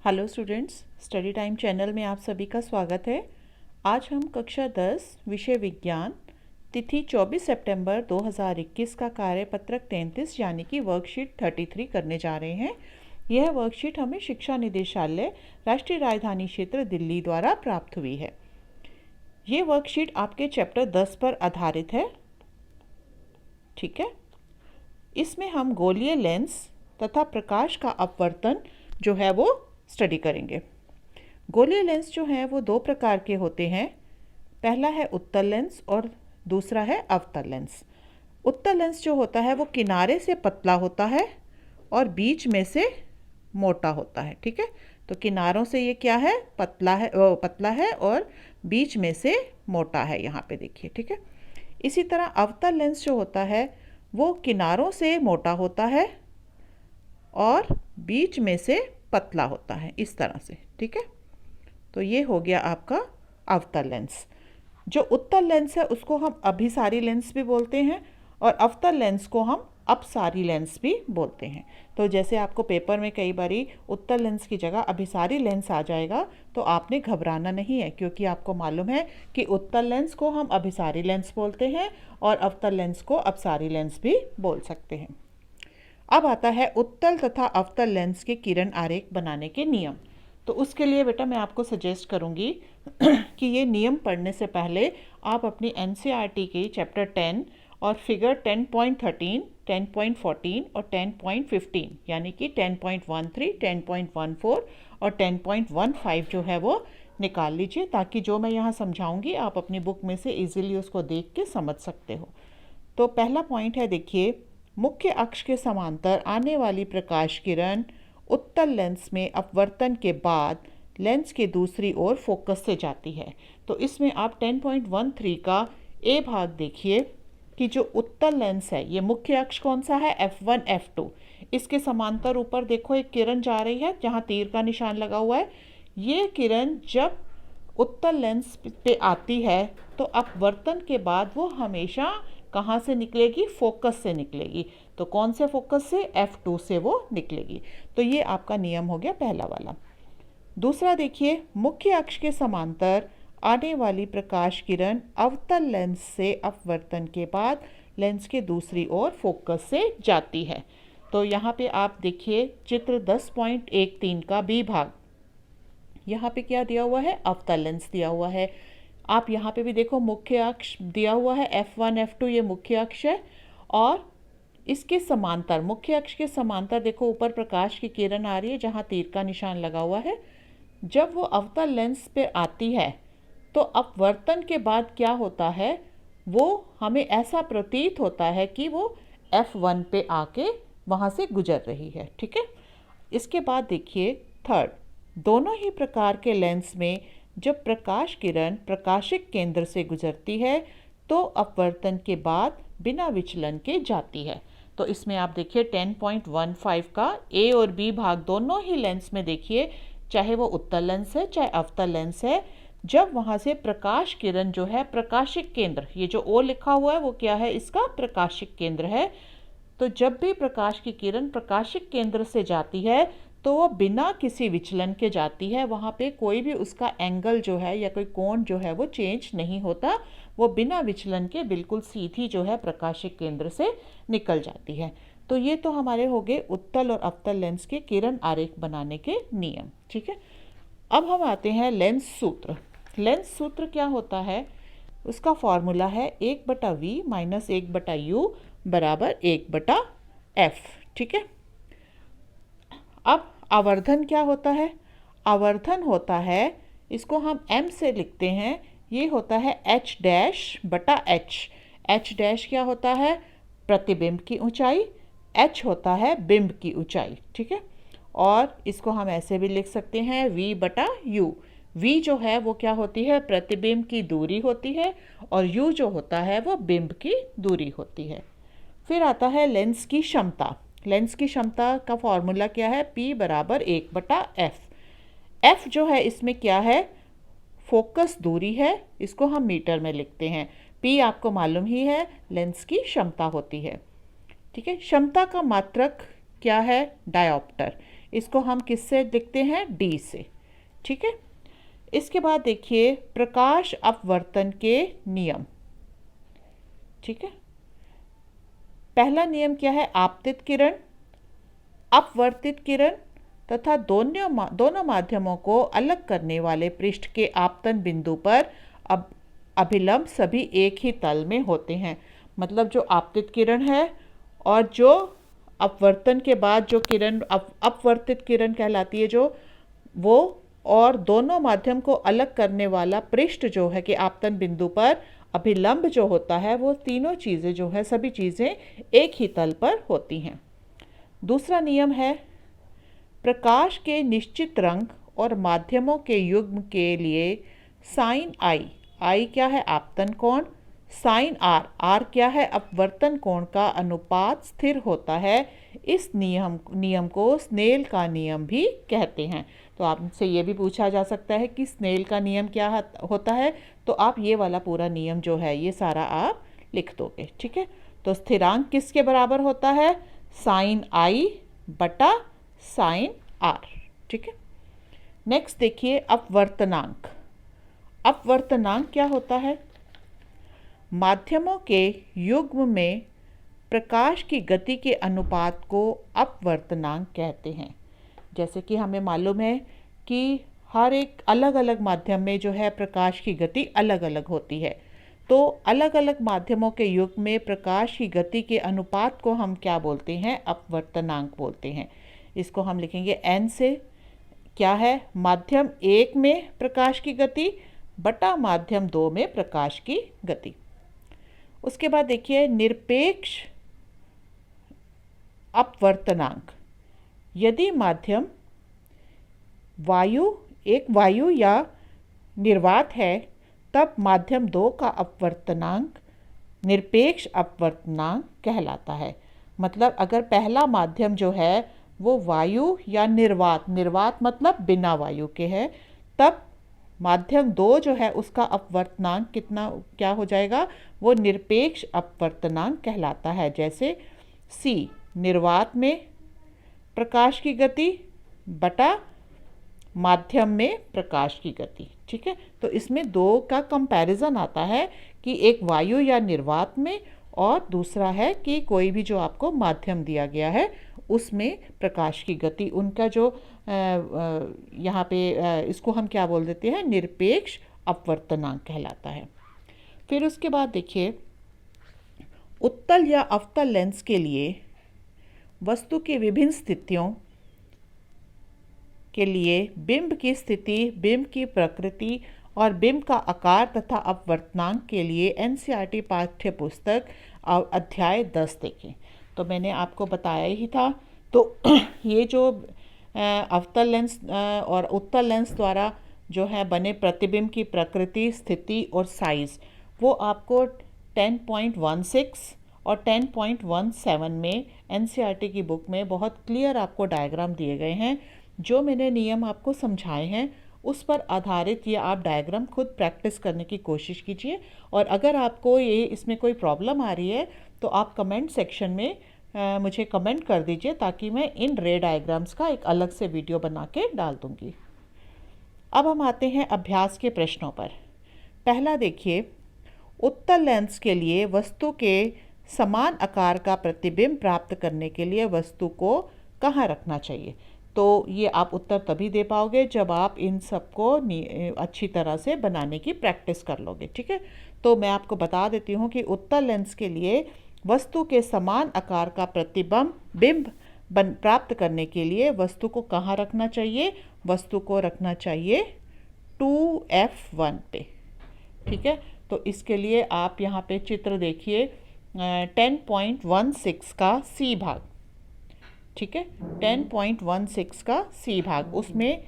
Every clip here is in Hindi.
Hello students, study time channel में आप सभी का स्वागत है। आज हम कक्षा 10 विषय विज्ञान तिथि 24 सितंबर 2021 का कार्यपत्रक 33 यानी कि वर्कशीट 33 करने जा रहे हैं। यह वर्कशीट हमें शिक्षा निदेशालय राष्ट्रीय राजधानी क्षेत्र दिल्ली द्वारा प्राप्त हुई है। ये वर्कशीट आपके चैप्टर 10 पर आधारित है। ठीक है, इसमें हम गोलीय लेंस तथा प्रकाश का अपवर्तन जो है वो स्टडी करेंगे। गोलीय लेंस जो हैं वो दो प्रकार के होते हैं। पहला है उत्तल लेंस और दूसरा है अवतल लेंस। उत्तल लेंस जो होता है वो किनारे से पतला होता है और बीच में से मोटा होता है। ठीक है, तो किनारों से ये क्या है, पतला है और बीच में से मोटा है, यहाँ पे देखिए। ठीक है, इसी तरह अवतल लेंस जो होता है वो किनारों से मोटा होता है और बीच में से पतला होता है, इस तरह से। ठीक है, तो ये हो गया आपका अवतल लेंस। जो उत्तल लेंस है उसको हम अभिसारी लेंस भी बोलते हैं और अवतल लेंस को हम अपसारी लेंस भी बोलते हैं। तो जैसे आपको पेपर में कई बारी उत्तल लेंस की जगह अभिसारी लेंस आ जाएगा तो आपने घबराना नहीं है, क्योंकि आपको मालूम है कि उत्तल लेंस को हम अभिसारी लेंस बोलते हैं और अवतल लेंस को अपसारी लेंस भी बोल सकते हैं। अब आता है उत्तल तथा अवतल लेंस के किरण आरेख बनाने के नियम। तो उसके लिए बेटा मैं आपको सजेस्ट करूंगी कि ये नियम पढ़ने से पहले आप अपनी एनसीईआरटी के चैप्टर 10 और फिगर 10.13, 10.14 और 10.15 यानी कि 10.13, 10.14 और 10.15 जो है वो निकाल लीजिए, ताकि जो मैं यहाँ समझाऊंगी आप अपनी बुक में से इजीली उसको देख के समझ सकते हो। तो पहला पॉइंट है, देखिए, मुख्य अक्ष के समांतर आने वाली प्रकाश किरण उत्तल लेंस में अपवर्तन के बाद लेंस के दूसरी ओर फोकस से जाती है। तो इसमें आप 10.13 का ए भाग देखिए कि जो उत्तल लेंस है ये मुख्य अक्ष कौन सा है, F1 F2। इसके समांतर ऊपर देखो एक किरण जा रही है जहाँ तीर का निशान लगा हुआ है। ये किरण जब उत्तल लेंस पे आती है तो अपवर्तन के बाद वो हमेशा कहाँ से निकलेगी, फोकस से निकलेगी। तो कौन से फोकस से, F2 से वो निकलेगी। तो ये आपका नियम हो गया पहला वाला। दूसरा देखिए, मुख्य अक्ष के समांतर आने वाली प्रकाश किरण अवतल लेंस से अपवर्तन के बाद लेंस के दूसरी ओर फोकस से जाती है। तो यहाँ पे आप देखिए चित्र 10.13 का बी भाग, यहाँ पे क्या दिया हुआ है, अवतल लेंस दिया हुआ है। आप यहाँ पे भी देखो मुख्य अक्ष दिया हुआ है F1 F2, ये मुख्य अक्ष है और इसके समांतर, मुख्य अक्ष के समांतर देखो ऊपर प्रकाश की किरण आ रही है जहाँ तीर का निशान लगा हुआ है। जब वो अवतल लेंस पे आती है तो अपवर्तन के बाद क्या होता है, वो हमें ऐसा प्रतीत होता है कि वो F1 पे आके वहाँ से गुजर रही है। ठीक है, इसके बाद देखिए थर्ड, दोनों ही प्रकार के लेंस में जब प्रकाश किरण प्रकाशिक केंद्र से गुजरती है तो अपवर्तन के बाद बिना विचलन के जाती है। तो इसमें आप देखिए 10.15 का ए और बी भाग दोनों ही लेंस में देखिए, चाहे वो उत्तल लेंस है चाहे अवतल लेंस है, जब वहाँ से प्रकाश किरण जो है प्रकाशिक केंद्र, ये जो ओ लिखा हुआ है वो क्या है, इसका प्रकाशिक केंद्र है। तो जब भी प्रकाश की किरण प्रकाशिक केंद्र से जाती है तो वो बिना किसी विचलन के जाती है। वहाँ पे कोई भी उसका एंगल जो है या कोई कोण जो है वो चेंज नहीं होता, वो बिना विचलन के बिल्कुल सीधी जो है प्रकाशिक केंद्र से निकल जाती है। तो ये तो हमारे हो गए उत्तल और अवतल लेंस के किरण आरेख बनाने के नियम। ठीक है, अब हम आते हैं लेंस सूत्र। लेंस सूत्र क्या होता है, उसका फॉर्मूला है 1/v माइनस 1/u बराबर 1/f। ठीक है, अब आवर्धन क्या होता है, आवर्धन होता है, इसको हम m से लिखते हैं, ये होता है h'/h। h' क्या होता है, प्रतिबिंब की ऊंचाई, h होता है बिंब की ऊंचाई। ठीक है, और इसको हम ऐसे भी लिख सकते हैं v/u। v जो है वो क्या होती है, प्रतिबिंब की दूरी होती है और u जो होता है वो बिंब की दूरी होती है। फिर आता है लेंस की क्षमता। लेंस की क्षमता का फॉर्मूला क्या है, P बराबर 1/f। f जो है इसमें क्या है, फोकस दूरी है, इसको हम मीटर में लिखते हैं। P आपको मालूम ही है लेंस की क्षमता होती है। ठीक है, क्षमता का मात्रक क्या है, डायोप्टर। इसको हम किससे लिखते हैं? डी से। ठीक है। इसके बाद देखिए प्रकाश अपवर्तन के नियम। ठीक है। पहला नियम क्या है? आपतित किरण, अपवर्तित किरण तथा दोनों माध्यमों को अलग करने वाले पृष्ठ के आपतन बिंदु पर अभिलंब सभी एक ही तल में होते हैं। मतलब जो आपतित किरण है और जो अपवर्तन के बाद जो किरण अपवर्तित किरण कहलाती है जो वो, और दोनों माध्यम को अलग करने वाला पृष्ठ जो है कि आपतन बिंदु पर अभिलंब जो होता है, वो तीनों चीज़ें जो है सभी चीज़ें एक ही तल पर होती हैं। दूसरा नियम है प्रकाश के निश्चित रंग और माध्यमों के युग्म के लिए साइन आई, आई क्या है? आपतन कोण, साइन आर, आर क्या है? अपवर्तन कोण का अनुपात स्थिर होता है। इस नियम को स्नेल का नियम भी कहते हैं। तो आपसे ये भी पूछा जा सकता है कि स्नेल का नियम क्या होता है, तो आप ये वाला पूरा नियम जो है ये सारा आप लिख दोगे। ठीक है। तो स्थिरांक किसके बराबर होता है? साइन आई बटा साइन आर। ठीक है। नेक्स्ट देखिए अपवर्तनांक। अपवर्तनांक क्या होता है? माध्यमों के युग्म में प्रकाश की गति के अनुपात को अपवर्तनांक कहते हैं। जैसे कि हमें मालूम है कि हर एक अलग अलग माध्यम में जो है प्रकाश की गति अलग अलग होती है, तो अलग अलग माध्यमों के युग्म में प्रकाश की गति के अनुपात को हम क्या बोलते हैं? अपवर्तनांक बोलते हैं। इसको हम लिखेंगे n से। क्या है? माध्यम 1 में प्रकाश की गति बटा माध्यम 2 में प्रकाश की गति। उसके बाद देखिए निरपेक्ष अपवर्तनांक। यदि माध्यम एक वायु या निर्वात है, तब माध्यम 2 का अपवर्तनांक निरपेक्ष अपवर्तनांक कहलाता है। मतलब अगर पहला माध्यम जो है वो वायु या निर्वात मतलब बिना वायु के है, तब माध्यम 2 जो है उसका अपवर्तनांक क्या हो जाएगा? वो निरपेक्ष अपवर्तनांक कहलाता है। जैसे C निर्वात में प्रकाश की गति बटा माध्यम में प्रकाश की गति। ठीक है। तो इसमें दो का कंपैरिजन आता है कि एक वायु या निर्वात में और दूसरा है कि कोई भी जो आपको माध्यम दिया गया है उसमें प्रकाश की गति, उनका जो यहाँ पे इसको हम क्या बोल देते हैं? निरपेक्ष अपवर्तनांक कहलाता है। फिर उसके बाद देखिए उत्तल या अवतल लेंस के लिए वस्तु की विभिन्न स्थितियों के लिए बिंब की स्थिति, बिंब की प्रकृति और बिंब का आकार तथा अपवर्तनांक के लिए एनसीईआरटी पाठ्य पुस्तक अध्याय 10 देखें। तो मैंने आपको बताया ही था। तो ये जो अवतल लेंस और उत्तल लेंस द्वारा जो है बने प्रतिबिंब की प्रकृति, स्थिति और साइज़, वो आपको 10.16 और 10.17 में एनसीईआरटी की बुक में बहुत क्लियर आपको डायग्राम दिए गए हैं। जो मैंने नियम आपको समझाए हैं उस पर आधारित ये आप डायग्राम खुद प्रैक्टिस करने की कोशिश कीजिए। और अगर आपको ये इसमें कोई प्रॉब्लम आ रही है तो आप कमेंट सेक्शन में मुझे कमेंट कर दीजिए, ताकि मैं इन रे डायग्राम्स का एक अलग से वीडियो बना के डाल दूँगी। अब हम आते हैं अभ्यास के प्रश्नों पर। पहला देखिए, उत्तल लेंस के लिए वस्तु के समान आकार का प्रतिबिंब प्राप्त करने के लिए वस्तु को कहाँ रखना चाहिए? तो ये आप उत्तर तभी दे पाओगे जब आप इन सबको अच्छी तरह से बनाने की प्रैक्टिस कर लोगे। ठीक है। तो मैं आपको बता देती हूँ कि उत्तल लेंस के लिए वस्तु के समान आकार का बिंब प्राप्त करने के लिए वस्तु को कहाँ रखना चाहिए? वस्तु को रखना चाहिए 2F1 पे। ठीक है। तो इसके लिए आप यहाँ पे चित्र देखिए 10.16 का C भाग। ठीक है। 10.16 का C भाग, उसमें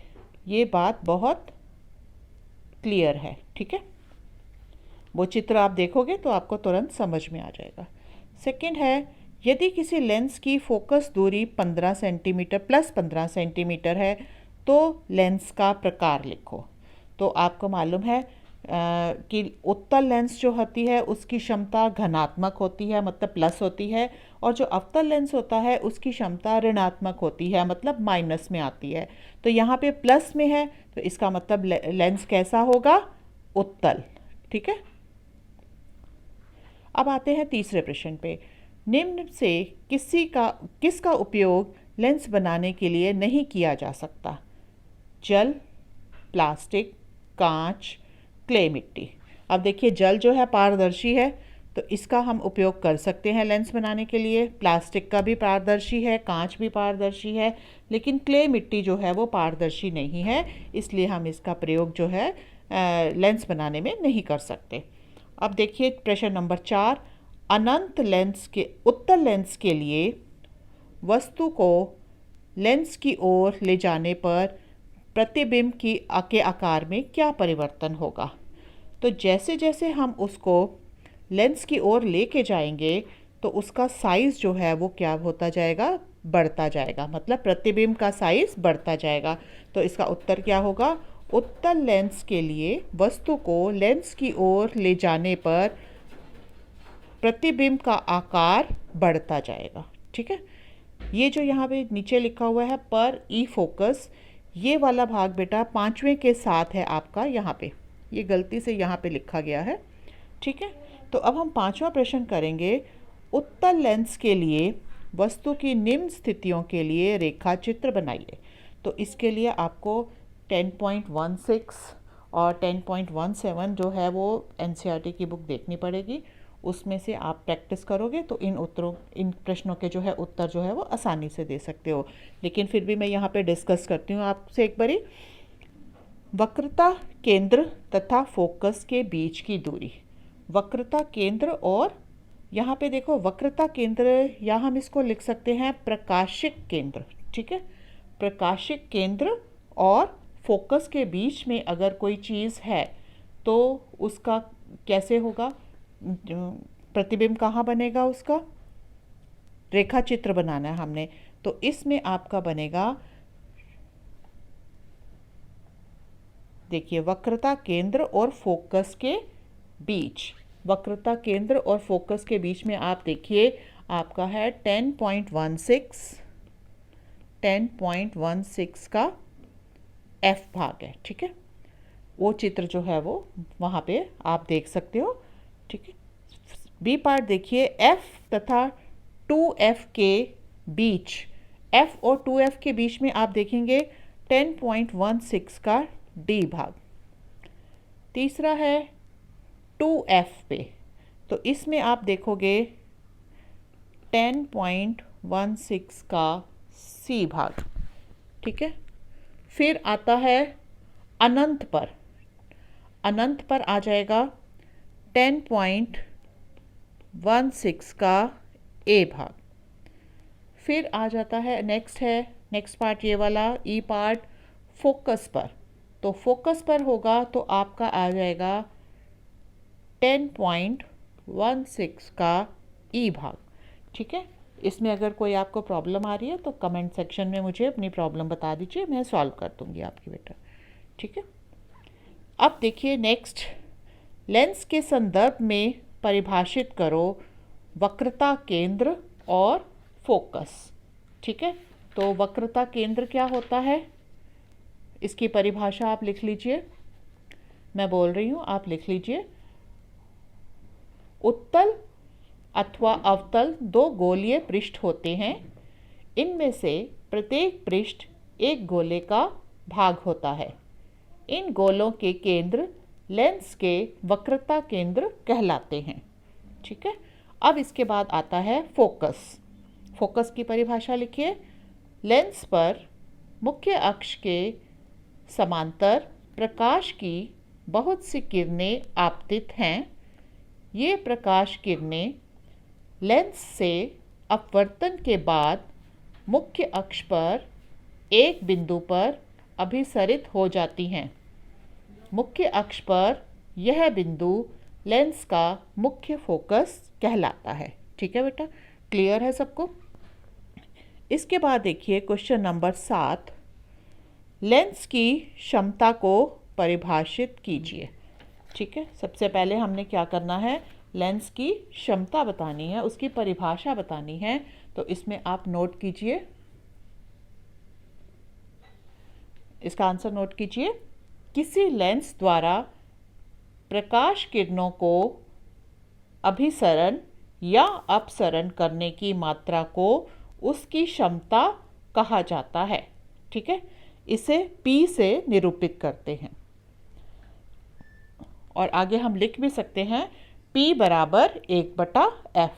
ये बात बहुत क्लियर है। ठीक है। वो चित्र आप देखोगे तो आपको तुरंत समझ में आ जाएगा। सेकंड है, यदि किसी लेंस की फोकस दूरी 15 सेंटीमीटर प्लस 15 सेंटीमीटर है तो लेंस का प्रकार लिखो। तो आपको मालूम है कि उत्तल लेंस जो होती है उसकी क्षमता धनात्मक होती है, मतलब प्लस होती है, और जो अवतल लेंस होता है उसकी क्षमता ऋणात्मक होती है, मतलब माइनस में आती है। तो यहाँ पे प्लस में है तो इसका मतलब लेंस कैसा होगा? उत्तल। ठीक है। अब आते हैं तीसरे प्रश्न पे। निम्न से किसका उपयोग लेंस बनाने के लिए नहीं किया जा सकता? जल, प्लास्टिक, कांच, क्ले मिट्टी। अब देखिए जल जो है पारदर्शी है तो इसका हम उपयोग कर सकते हैं लेंस बनाने के लिए। प्लास्टिक का भी पारदर्शी है, कांच भी पारदर्शी है, लेकिन क्ले मिट्टी जो है वो पारदर्शी नहीं है, इसलिए हम इसका प्रयोग जो है लेंस बनाने में नहीं कर सकते। अब देखिए प्रश्न नंबर 4। अनंत लेंस के उत्तल लेंस के लिए वस्तु को लेंस की ओर ले जाने पर प्रतिबिंब के आकार में क्या परिवर्तन होगा? तो जैसे जैसे हम उसको लेंस की ओर लेके जाएंगे तो उसका साइज़ जो है वो क्या होता जाएगा? बढ़ता जाएगा, मतलब प्रतिबिंब का साइज़ बढ़ता जाएगा। तो इसका उत्तर क्या होगा? उत्तल लेंस के लिए वस्तु को लेंस की ओर ले जाने पर प्रतिबिंब का आकार बढ़ता जाएगा। ठीक है। ये जो यहाँ पे नीचे लिखा हुआ है पर ई फोकस, ये वाला भाग बेटा 5वें के साथ है आपका, यहाँ पे ये गलती से यहाँ पे लिखा गया है। ठीक है। तो अब हम 5वां प्रश्न करेंगे। उत्तल लेंस के लिए वस्तु की निम्न स्थितियों के लिए रेखा चित्र बनाइए। तो इसके लिए आपको 10.16 और 10.17 जो है वो एनसीईआरटी की बुक देखनी पड़ेगी। उसमें से आप प्रैक्टिस करोगे तो इन प्रश्नों के जो है उत्तर जो है वो आसानी से दे सकते हो। लेकिन फिर भी मैं यहाँ पे डिस्कस करती हूँ आपसे एक बारी। वक्रता केंद्र तथा फोकस के बीच की दूरी। वक्रता केंद्र और यहाँ पे देखो वक्रता केंद्र, या हम इसको लिख सकते हैं प्रकाशिक केंद्र। ठीक है। प्रकाशिक केंद्र और फोकस के बीच में अगर कोई चीज़ है तो उसका कैसे होगा? प्रतिबिंब कहाँ बनेगा? उसका रेखा चित्र बनाना है हमने, तो इसमें आपका बनेगा, देखिए वक्रता केंद्र और फोकस के बीच, वक्रता केंद्र और फोकस के बीच में आप देखिए आपका है 10.16 का एफ भाग है। ठीक है। वो चित्र जो है वो वहाँ पे आप देख सकते हो। ठीक है। बी पार्ट देखिए, एफ तथा 2F के बीच, F और 2F के बीच में आप देखेंगे 10.16 का डी भाग। तीसरा है 2F पे, तो इसमें आप देखोगे 10.16 का सी भाग। ठीक है। फिर आता है अनंत पर, अनंत पर आ जाएगा 10.16 का ए भाग। फिर आ जाता है नेक्स्ट पार्ट ये वाला ई पार्ट फोकस पर, तो फोकस पर होगा तो आपका आ जाएगा 10.16 का ई भाग। ठीक है। इसमें अगर कोई आपको प्रॉब्लम आ रही है तो कमेंट सेक्शन में मुझे अपनी प्रॉब्लम बता दीजिए, मैं सॉल्व कर दूंगी आपकी बेटा। ठीक है। अब देखिए नेक्स्ट, लेंस के संदर्भ में परिभाषित करो वक्रता केंद्र और फोकस। ठीक है। तो वक्रता केंद्र क्या होता है, इसकी परिभाषा आप लिख लीजिए, मैं बोल रही हूँ आप लिख लीजिए। उत्तल अथवा अवतल दो गोलीय पृष्ठ होते हैं, इनमें से प्रत्येक पृष्ठ एक गोले का भाग होता है। इन गोलों के केंद्र लेंस के वक्रता केंद्र कहलाते हैं। ठीक है। अब इसके बाद आता है फोकस। फोकस की परिभाषा लिखिए, लेंस पर मुख्य अक्ष के समांतर प्रकाश की बहुत सी किरणें आपतित हैं। ये प्रकाश किरणें लेंस से अपवर्तन के बाद मुख्य अक्ष पर एक बिंदु पर अभिसरित हो जाती हैं। मुख्य अक्ष पर यह बिंदु लेंस का मुख्य फोकस कहलाता है। ठीक है बेटा, क्लियर है सबको? इसके बाद देखिए क्वेश्चन नंबर 7, लेंस की क्षमता को परिभाषित कीजिए। ठीक है, सबसे पहले हमने क्या करना है, लेंस की क्षमता बतानी है, उसकी परिभाषा बतानी है। तो इसमें आप नोट कीजिए, इसका आंसर नोट कीजिए। किसी लेंस द्वारा प्रकाश किरणों को अभिसरण या अपसरण करने की मात्रा को उसकी क्षमता कहा जाता है। ठीक है, इसे P से निरूपित करते हैं और आगे हम लिख भी सकते हैं P बराबर 1/f।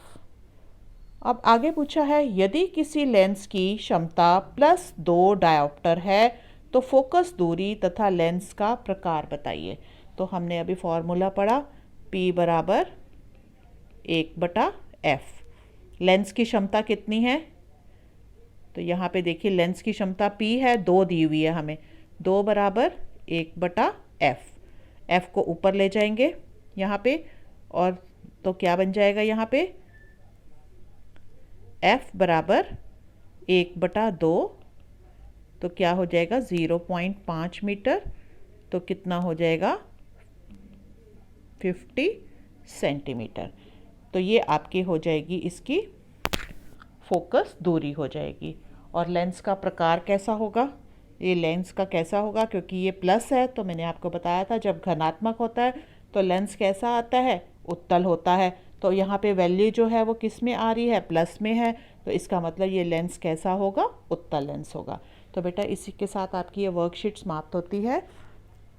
अब आगे पूछा है, यदि किसी लेंस की क्षमता +2 डायोप्टर है तो फोकस दूरी तथा लेंस का प्रकार बताइए। तो हमने अभी फॉर्मूला पढ़ा, P बराबर 1/f। लेंस की क्षमता कितनी है, तो यहाँ पे देखिए लेंस की क्षमता P है, 2 दी हुई है हमें, 2 बराबर 1/f। f को ऊपर ले जाएंगे यहाँ पे, और तो क्या बन जाएगा यहाँ पे, f बराबर 1/2, तो क्या हो जाएगा 0.5 मीटर, तो कितना हो जाएगा 50 सेंटीमीटर। तो ये आपकी हो जाएगी इसकी फोकस दूरी हो जाएगी। और लेंस का प्रकार कैसा होगा, ये लेंस का कैसा होगा, क्योंकि ये प्लस है तो मैंने आपको बताया था जब धनात्मक होता है तो लेंस कैसा आता है, उत्तल होता है। तो यहाँ पे वैल्यू जो है वो किस में आ रही है, प्लस में है, तो इसका मतलब ये लेंस कैसा होगा, उत्तल लेंस होगा। तो बेटा इसी के साथ आपकी ये वर्कशीट समाप्त होती है।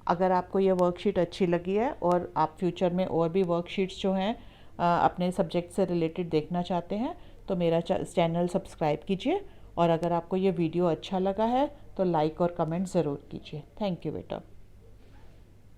अगर आपको ये वर्कशीट अच्छी लगी है और आप फ्यूचर में और भी वर्कशीट्स जो हैं अपने सब्जेक्ट से रिलेटेड देखना चाहते हैं तो मेरा चैनल सब्सक्राइब कीजिए। और अगर आपको ये वीडियो अच्छा लगा है तो लाइक और कमेंट ज़रूर कीजिए। थैंक यू बेटा।